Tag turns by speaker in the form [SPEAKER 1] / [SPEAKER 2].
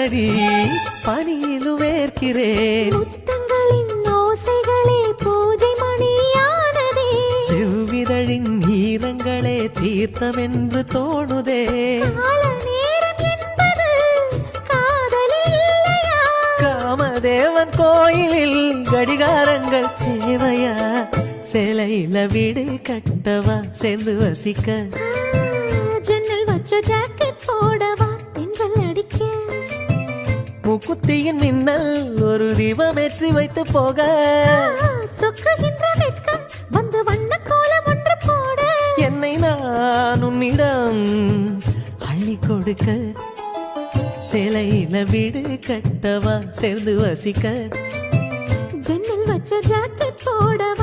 [SPEAKER 1] தானடி பனியிலும் வேர்க்கிறேன்.
[SPEAKER 2] முத்தங்களின் ஓசைகளே பூஜை மணியானதே.
[SPEAKER 1] செவ்விதழின் ஈரங்களே தீர்த்தமென்று தோணுதே.
[SPEAKER 2] கால நேரம் என்பது காதலில் இல்லையா?
[SPEAKER 1] காமதேவன் கோயிலில் கடிகாரங்கள் தேவையா? சேலையில வீடு கட்டவா சேர்ந்து வசிக்க?
[SPEAKER 2] ஜன்னல் வச்ச ஜாக்கெட் போடவா தென்றல் அடிக்க?
[SPEAKER 1] முக்குத்தியின் மின்னல் ஒரு தீபமேற்றி வைத்து போக.
[SPEAKER 2] சொக்குகின்ற வெட்கம் வந்து வண்ண கோலம் ஒன்று போட.
[SPEAKER 1] என்னை நான் உன்னிடம் அள்ளி கொடுக்க. சேலையில வீடு கட்டவா சேர்ந்து வசிக்க?
[SPEAKER 2] ஜன்னல் வச்ச ஜாக்கெட் போடவா